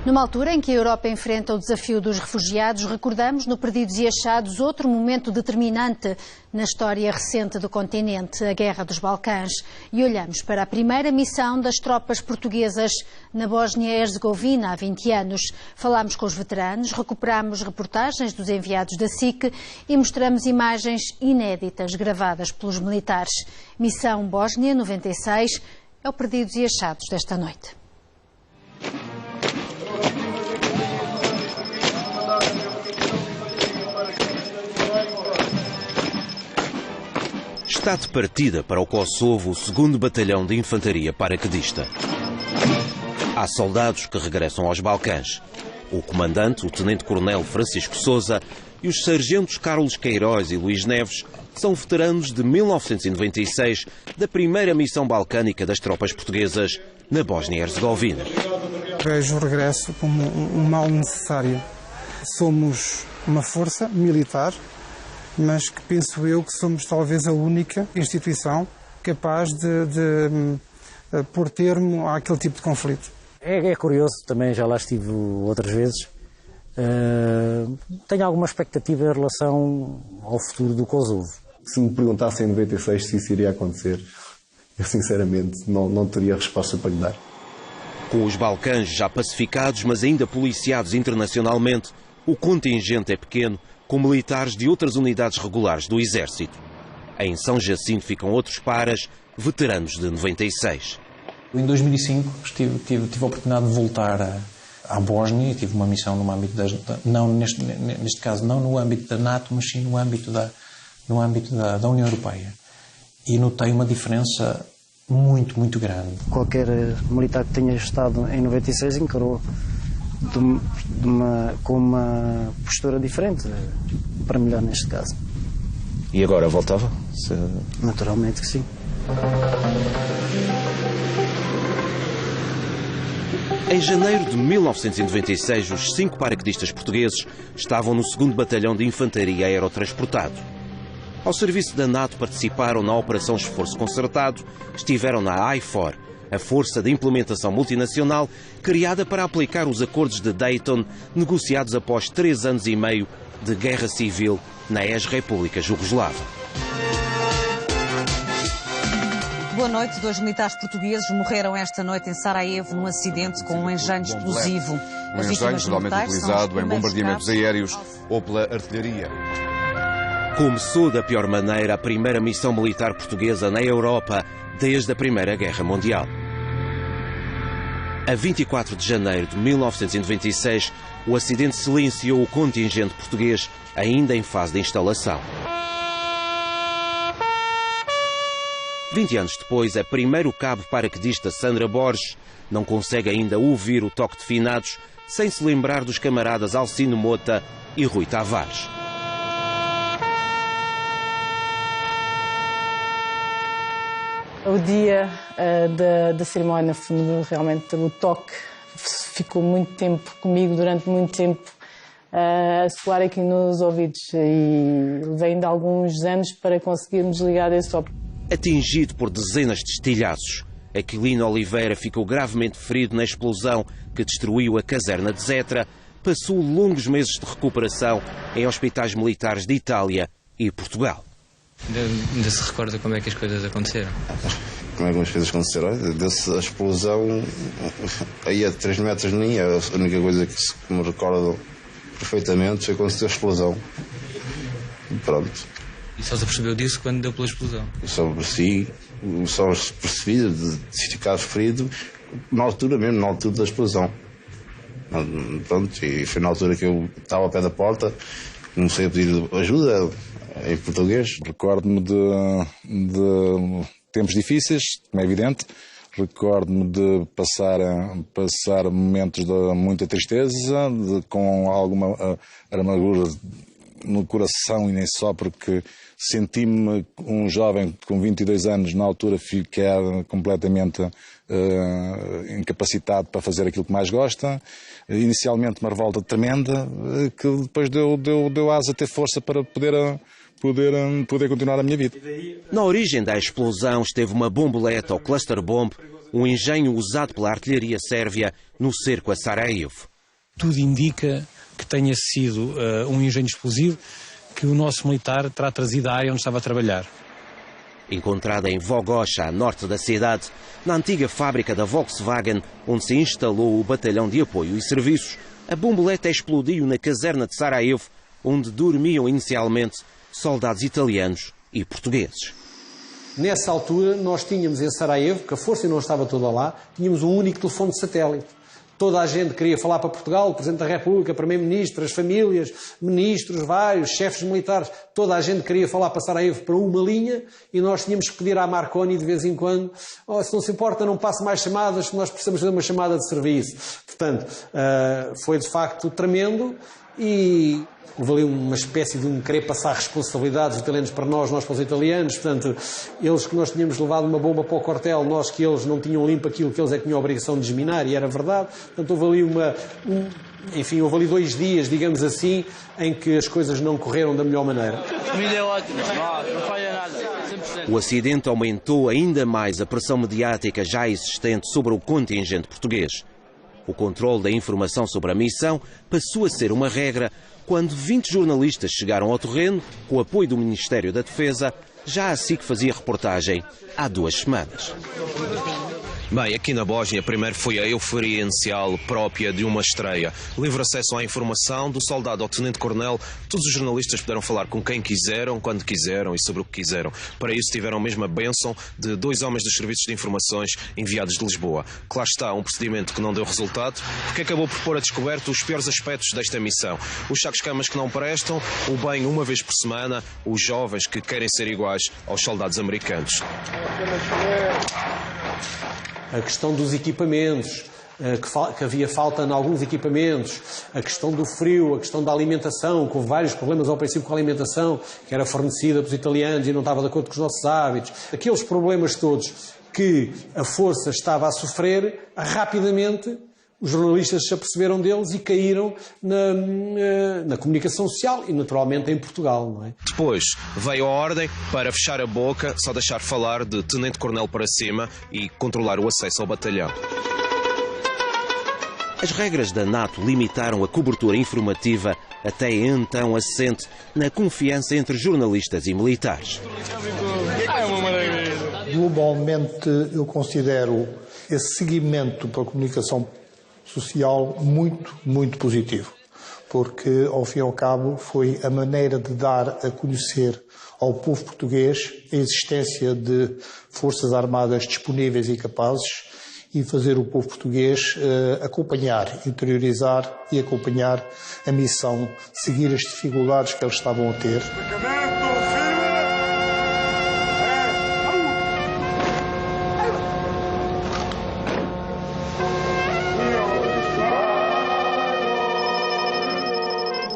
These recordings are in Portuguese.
Numa altura em que a Europa enfrenta o desafio dos refugiados, recordamos no Perdidos e Achados outro momento determinante na história recente do continente, a Guerra dos Balcãs. E olhamos para a primeira missão das tropas portuguesas na Bósnia-Herzegovina há 20 anos. Falámos com os veteranos, recuperamos reportagens dos enviados da SIC e mostramos imagens inéditas gravadas pelos militares. Missão Bósnia 96 é o Perdidos e Achados desta noite. Está de partida para o Kosovo o 2º Batalhão de Infantaria Paraquedista. Há soldados que regressam aos Balcãs. O comandante, o tenente-coronel Francisco Sousa, e os sargentos Carlos Queiroz e Luís Neves são veteranos de 1996 da primeira missão balcânica das tropas portuguesas na Bósnia-Herzegovina. Vejo o regresso como um mal necessário. Somos uma força militar, mas que penso eu que somos talvez a única instituição capaz de pôr termo àquele tipo de conflito. É curioso, também já lá estive outras vezes. Tenho alguma expectativa em relação ao futuro do Kosovo. Se me perguntassem em 96 se isso iria acontecer, eu sinceramente não teria resposta para lhe dar. Com os Balcãs já pacificados, mas ainda policiados internacionalmente, o contingente é pequeno, com militares de outras unidades regulares do Exército. Em São Jacinto ficam outros paras, veteranos de 96. Em 2005 tive a oportunidade de voltar à Bósnia e tive uma missão no âmbito neste caso não no âmbito da NATO, mas sim no âmbito da União Europeia. E notei uma diferença muito, muito grande. Qualquer militar que tenha estado em 96 encarou com uma postura diferente, para melhor neste caso. E agora voltava? Naturalmente que sim. Em janeiro de 1996, os 5 paraquedistas portugueses estavam no 2º Batalhão de Infantaria Aerotransportado. Ao serviço da NATO participaram na Operação Esforço Concertado, estiveram na IFOR, a Força de Implementação Multinacional, criada para aplicar os acordos de Dayton, negociados após 3 anos e meio de guerra civil na ex-República Jugoslava. Boa noite. 2 militares portugueses morreram esta noite em Sarajevo num acidente com um engenho explosivo. Um engenho geralmente utilizado em bombardeamentos aéreos ou pela artilharia. Começou da pior maneira a primeira missão militar portuguesa na Europa desde a Primeira Guerra Mundial. A 24 de janeiro de 1996, o acidente silenciou o contingente português, ainda em fase de instalação. 20 anos depois, a primeiro cabo paraquedista Sandra Borges não consegue ainda ouvir o toque de finados sem se lembrar dos camaradas Alcino Mota e Rui Tavares. O dia da cerimónia, realmente o toque ficou muito tempo comigo, durante muito tempo, a soar aqui nos ouvidos, e vem de alguns anos para conseguirmos desligar desse toque. Atingido por dezenas de estilhaços, Aquilino Oliveira ficou gravemente ferido na explosão que destruiu a caserna de Zetra. Passou longos meses de recuperação em hospitais militares de Itália e Portugal. Ainda se recorda como é que as coisas aconteceram? Como é que as coisas aconteceram? Deu-se a explosão aí a 3 metros de mim. A única coisa que me recordo perfeitamente foi quando se deu a explosão. E pronto. E só se percebeu disso quando deu pela explosão? Só percebi de ficar ferido na altura mesmo, na altura da explosão. Pronto, e foi na altura que eu estava ao pé da porta, comecei a pedir ajuda em português. Recordo-me de tempos difíceis, como é evidente. Recordo-me de passar momentos de muita tristeza, com alguma amargura no coração, e nem só, porque senti-me um jovem com 22 anos, na altura ficar completamente incapacitado para fazer aquilo que mais gosta. Inicialmente uma revolta tremenda, que depois deu asa a ter força para poder continuar a minha vida. Na origem da explosão esteve uma bomboleta ou cluster bomb, um engenho usado pela artilharia sérvia no cerco a Sarajevo. tudo indica que tenha sido um engenho explosivo que o nosso militar terá trazido à área onde estava a trabalhar. Encontrada em Vogocha, a norte da cidade, na antiga fábrica da Volkswagen, onde se instalou o batalhão de apoio e serviços, a bomboleta explodiu na caserna de Sarajevo, onde dormiam inicialmente soldados italianos e portugueses. Nessa altura, nós tínhamos em Sarajevo, que a força não estava toda lá, tínhamos um único telefone de satélite. Toda a gente queria falar para Portugal, o Presidente da República, Primeiro-Ministro, as famílias, ministros, vários, chefes militares, toda a gente queria falar para Sarajevo para uma linha e nós tínhamos que pedir à Marconi de vez em quando, se não se importa, não passe mais chamadas, nós precisamos fazer uma chamada de serviço. Portanto, foi de facto tremendo e houve ali uma espécie de querer passar responsabilidades, os italianos para nós para os italianos. Portanto, eles que nós tínhamos levado uma bomba para o quartel, nós que eles não tinham limpo aquilo que eles é que tinham a obrigação de desminar, e era verdade. Portanto, houve ali houve ali 2 dias, digamos assim, em que as coisas não correram da melhor maneira. A comida é ótima, não falha nada, 100%. O acidente aumentou ainda mais a pressão mediática já existente sobre o contingente português. O controle da informação sobre a missão passou a ser uma regra quando 20 jornalistas chegaram ao terreno, com o apoio do Ministério da Defesa, já a SIC fazia reportagem há 2 semanas. Bem, aqui na Bósnia, primeiro foi a euforia inicial própria de uma estreia. Livre acesso à informação, do soldado ao tenente-coronel, todos os jornalistas puderam falar com quem quiseram, quando quiseram e sobre o que quiseram. Para isso tiveram mesmo a bênção de 2 homens dos serviços de informações enviados de Lisboa. Claro está, um procedimento que não deu resultado, porque acabou por pôr a descoberto os piores aspectos desta missão. Os sacos-camas que não prestam, o banho uma vez por semana, os jovens que querem ser iguais aos soldados americanos. A questão dos equipamentos, que havia falta em alguns equipamentos, a questão do frio, a questão da alimentação, com vários problemas ao princípio com a alimentação, que era fornecida pelos italianos e não estava de acordo com os nossos hábitos. Aqueles problemas todos que a força estava a sofrer, rapidamente os jornalistas se aperceberam deles e caíram na comunicação social e, naturalmente, em Portugal, não é? Depois veio a ordem para fechar a boca, só deixar falar de tenente-coronel para cima e controlar o acesso ao batalhão. As regras da NATO limitaram a cobertura informativa até então assente na confiança entre jornalistas e militares. Globalmente, eu considero esse seguimento para a comunicação social muito, muito positivo, porque, ao fim e ao cabo, foi a maneira de dar a conhecer ao povo português a existência de forças armadas disponíveis e capazes e fazer o povo português acompanhar, interiorizar e acompanhar a missão, seguir as dificuldades que eles estavam a ter.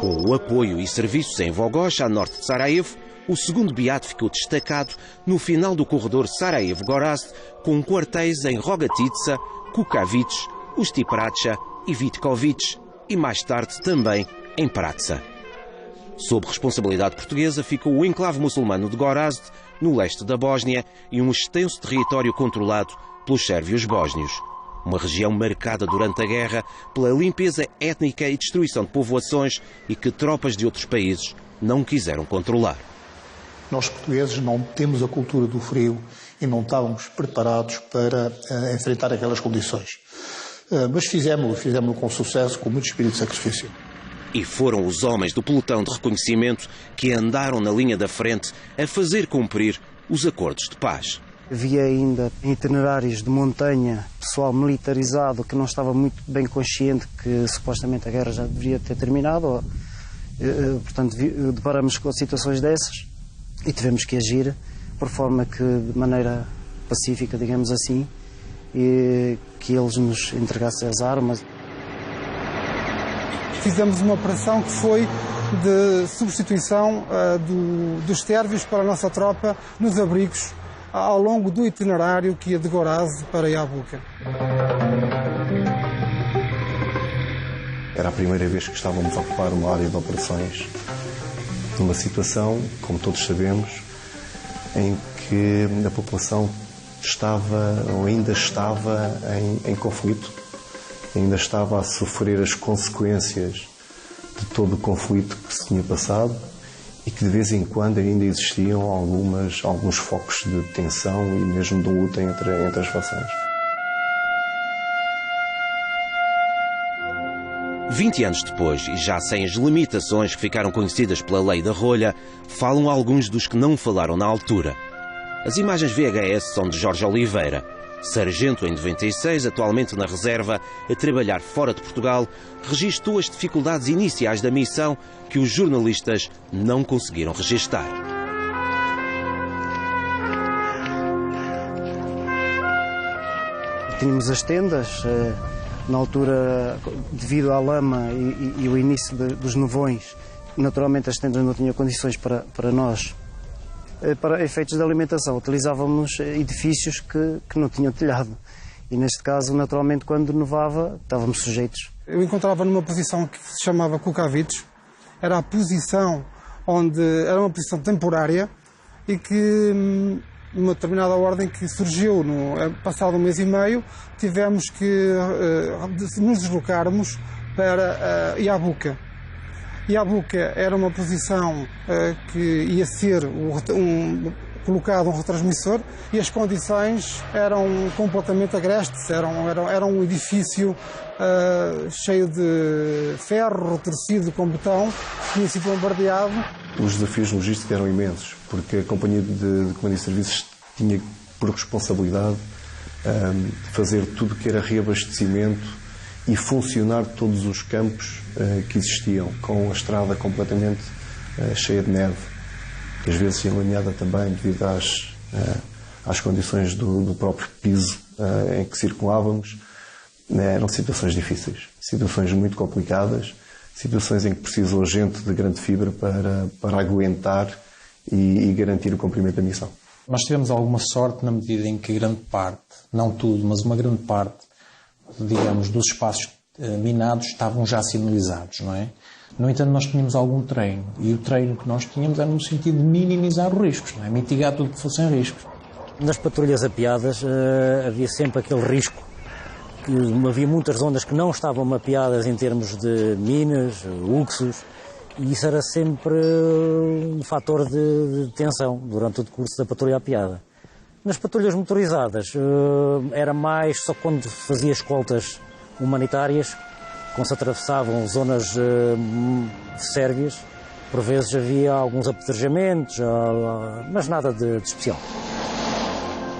Com o apoio e serviços em Vogocha, a norte de Sarajevo, o 2º Beato ficou destacado no final do corredor Sarajevo-Gorazd, com quartéis em Rogatica, Kukavice, Ustipracha e Vitkovice, e mais tarde também em Praça. Sob responsabilidade portuguesa ficou o enclave muçulmano de Gorazd, no leste da Bósnia, e um extenso território controlado pelos sérvios bósnios. Uma região marcada durante a guerra pela limpeza étnica e destruição de povoações e que tropas de outros países não quiseram controlar. Nós portugueses não temos a cultura do frio e não estávamos preparados para enfrentar aquelas condições. Mas fizemos-lo com sucesso, com muito espírito de sacrifício. E foram os homens do pelotão de reconhecimento que andaram na linha da frente a fazer cumprir os acordos de paz. Havia ainda itinerários de montanha, pessoal militarizado que não estava muito bem consciente que supostamente a guerra já deveria ter terminado. Portanto, deparamos com situações dessas e tivemos que agir por forma que, de maneira pacífica, digamos assim, e que eles nos entregassem as armas. Fizemos uma operação que foi de substituição dos sérvios para a nossa tropa nos abrigos ao longo do itinerário que ia de Gorazd para Jabuka. Era a primeira vez que estávamos a ocupar uma área de operações numa situação, como todos sabemos, em que a população estava ou ainda estava em conflito ainda estava a sofrer as consequências de todo o conflito que se tinha passado e que de vez em quando ainda existiam alguns focos de tensão e mesmo de luta entre as fações. 20 anos depois, e já sem as limitações que ficaram conhecidas pela Lei da Rolha, falam alguns dos que não falaram na altura. As imagens VHS são de Jorge Oliveira, sargento em 96, atualmente na reserva, a trabalhar fora de Portugal, registou as dificuldades iniciais da missão que os jornalistas não conseguiram registar. Tínhamos as tendas, na altura, devido à lama e o início dos nevões, naturalmente as tendas não tinham condições para nós. Para efeitos de alimentação, utilizávamos edifícios que não tinham telhado. E neste caso, naturalmente, quando nevava, estávamos sujeitos. Eu encontrava numa posição que se chamava Cucavitos. Era a posição era uma posição temporária e que, numa determinada ordem que surgiu, passado um mês e meio, tivemos que nos deslocarmos para Iabuca. Iabuca era uma posição que ia ser colocado um retransmissor e as condições eram completamente agrestes. Era um edifício cheio de ferro, retorcido com betão, que tinha sido bombardeado. Os desafios logísticos eram imensos, porque a Companhia de Comando e Serviços tinha por responsabilidade fazer tudo o que era reabastecimento e funcionar todos os campos que existiam, com a estrada completamente cheia de neve, que às vezes enlameada também devido às condições do próprio piso em que circulávamos. Eram situações difíceis, situações muito complicadas, situações em que precisou gente de grande fibra para aguentar e garantir o cumprimento da missão. Nós tivemos alguma sorte na medida em que grande parte, não tudo, mas uma grande parte, digamos, dos espaços minados estavam já sinalizados, não é? No entanto, nós tínhamos algum treino, e o treino que nós tínhamos era no sentido de minimizar os riscos, não é? Mitigar tudo que fossem riscos. Nas patrulhas apiadas havia sempre aquele risco, que havia muitas zonas que não estavam mapeadas em termos de minas, uxos, e isso era sempre um fator de tensão durante o curso da patrulha apiada. Nas patrulhas motorizadas era mais só quando fazia escoltas humanitárias, quando se atravessavam zonas sérvias, por vezes havia alguns apedrejamentos, mas nada de especial.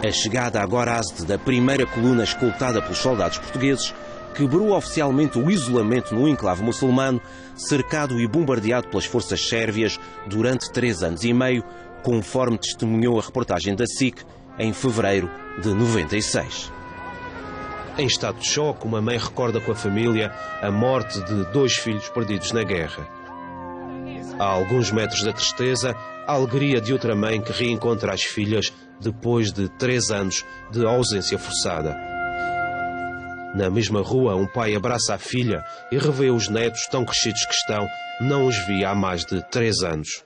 A chegada a Gorazde da primeira coluna escoltada pelos soldados portugueses quebrou oficialmente o isolamento no enclave muçulmano, cercado e bombardeado pelas forças sérvias durante 3 anos e meio, conforme testemunhou a reportagem da SIC em fevereiro de 96. Em estado de choque, uma mãe recorda com a família a morte de 2 filhos perdidos na guerra. A alguns metros da tristeza, a alegria de outra mãe que reencontra as filhas depois de 3 anos de ausência forçada. Na mesma rua, um pai abraça a filha e revê os netos tão crescidos que estão, não os via há mais de 3 anos.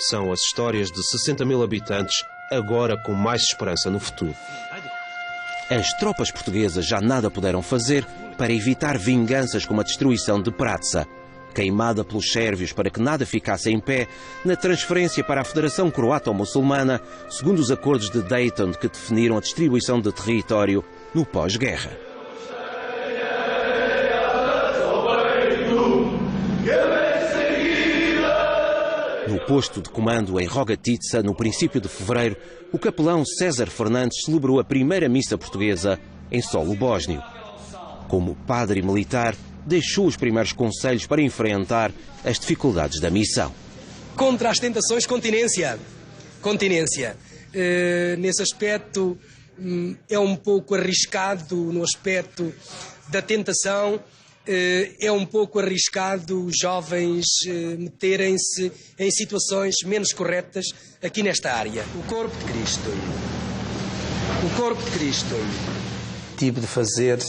São as histórias de 60 mil habitantes, agora com mais esperança no futuro. As tropas portuguesas já nada puderam fazer para evitar vinganças como a destruição de Pratsa, queimada pelos sérvios para que nada ficasse em pé na transferência para a Federação Croato-Muçulmana, segundo os acordos de Dayton que definiram a distribuição de território no pós-guerra. No posto de comando em Rogatica, no princípio de fevereiro, o capelão César Fernandes celebrou a primeira missa portuguesa em solo bósnio. Como padre militar, deixou os primeiros conselhos para enfrentar as dificuldades da missão. Contra as tentações, continência. Continência. Nesse aspecto, é um pouco arriscado no aspecto da tentação. É um pouco arriscado os jovens meterem-se em situações menos corretas aqui nesta área. O corpo de Cristo. O corpo de Cristo. Tive de fazer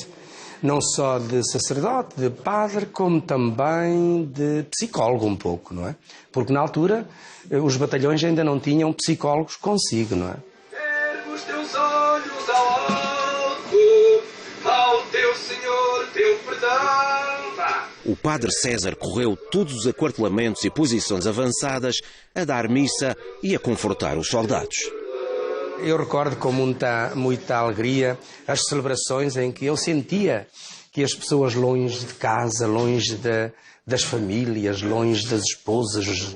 não só de sacerdote, de padre, como também de psicólogo um pouco, não é? Porque na altura os batalhões ainda não tinham psicólogos consigo, não é? Ergue os teus olhos ao alto, ao teu Senhor, o padre César correu todos os aquartelamentos e posições avançadas a dar missa e a confortar os soldados. Eu recordo com muita alegria as celebrações em que eu sentia que as pessoas longe de casa, longe das famílias, longe das esposas,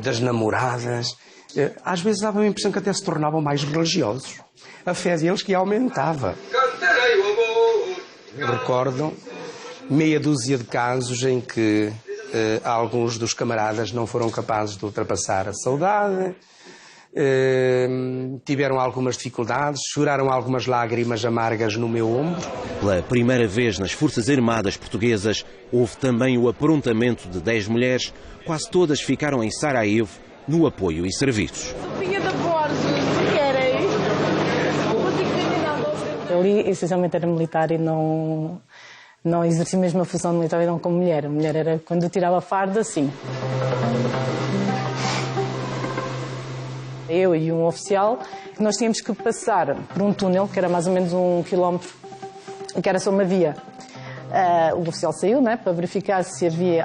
das namoradas, às vezes dava a impressão que até se tornavam mais religiosos. A fé deles que aumentava. Eu recordo meia dúzia de casos em que alguns dos camaradas não foram capazes de ultrapassar a saudade, tiveram algumas dificuldades, choraram algumas lágrimas amargas no meu ombro. Pela primeira vez nas Forças Armadas Portuguesas, houve também o aprontamento de 10 mulheres, quase todas ficaram em Sarajevo, no apoio e serviços. Ali, essencialmente, era militar e não exercia mesmo a função militar e não como mulher. A mulher era quando eu tirava a farda, sim. Eu e um oficial, que nós tínhamos que passar por um túnel, que era mais ou menos 1 quilómetro, que era só uma via. O oficial saiu, né, para verificar se havia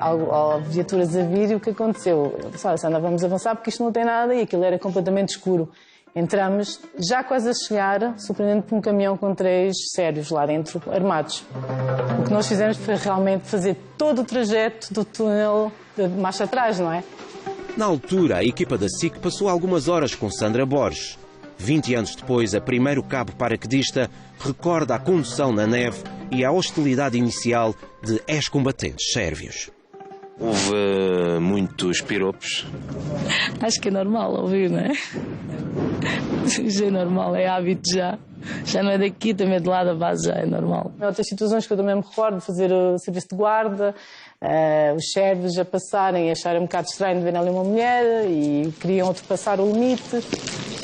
viaturas a vir, e o que aconteceu? Eu disse, olha, vamos avançar porque isto não tem nada, e aquilo era completamente escuro. Entramos, já quase a chegar, surpreendendo por um caminhão com 3 sérvios lá dentro, armados. O que nós fizemos foi realmente fazer todo o trajeto do túnel de marcha atrás, não é? Na altura, a equipa da SIC passou algumas horas com Sandra Borges. 20 anos depois, a primeiro cabo paraquedista recorda a condução na neve e a hostilidade inicial de ex-combatentes sérvios. Houve muitos piropos? Acho que é normal ouvir, não é? Já é normal, é hábito já. Já não é daqui, também de lá da base já é normal. Outras situações que eu também me recordo, fazer o serviço de guarda, os sérvios a passarem e acharem um bocado estranho de ver ali uma mulher e queriam ultrapassar o limite.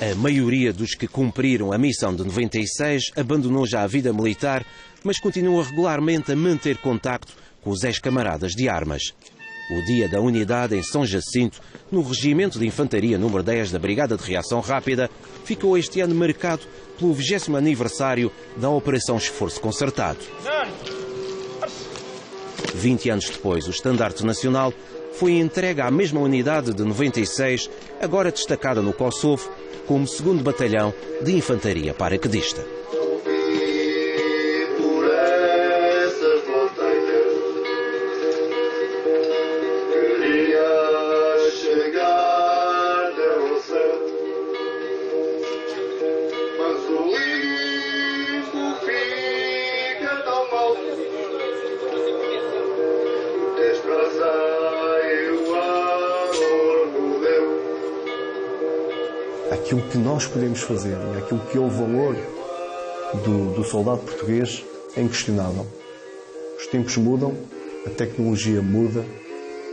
A maioria dos que cumpriram a missão de 96 abandonou já a vida militar, mas continua regularmente a manter contacto com os ex-camaradas de armas. O Dia da Unidade em São Jacinto, no Regimento de Infantaria número 10 da Brigada de Reação Rápida, ficou este ano marcado pelo 20º aniversário da Operação Esforço Concertado. 20 anos depois, o estandarte nacional foi entregue à mesma unidade de 96, agora destacada no Kosovo, como 2º Batalhão de Infantaria Paraquedista. Aquilo que nós podemos fazer e aquilo que é o valor do soldado português é inquestionável. Os tempos mudam, a tecnologia muda,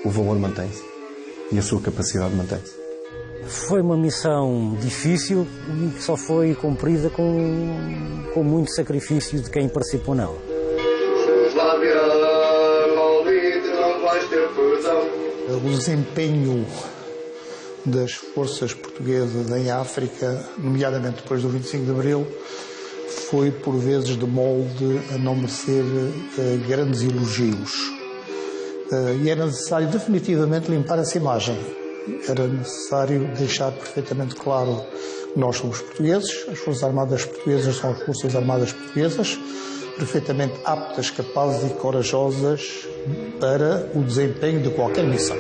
o valor mantém-se e a sua capacidade mantém-se. Foi uma missão difícil e que só foi cumprida com muito sacrifício de quem participou nela. O desempenho das forças portuguesas em África, nomeadamente depois do 25 de Abril, foi por vezes de molde a não merecer grandes elogios. E era necessário definitivamente limpar essa imagem. Era necessário deixar perfeitamente claro que nós somos portugueses, as Forças Armadas Portuguesas são as Forças Armadas Portuguesas, perfeitamente aptas, capazes e corajosas para o desempenho de qualquer missão.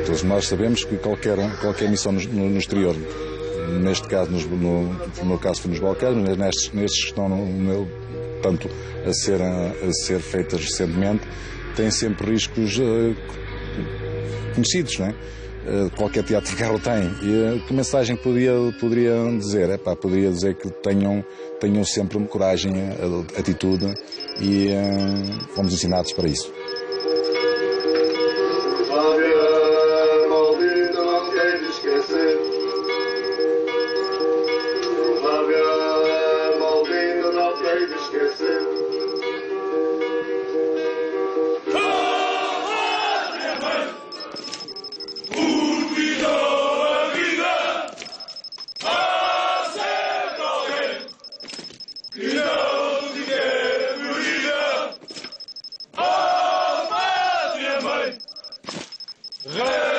Todos nós sabemos que qualquer missão no exterior, neste caso, no meu caso foi nos Balcãs, mas nestes que estão tanto a ser feitas recentemente, têm sempre riscos conhecidos, não é? Qualquer teatro de guerra tem. E que mensagem poderia dizer? Poderia dizer que tenham sempre coragem, atitude e fomos ensinados para isso. E não tiver prioridade. Revolução!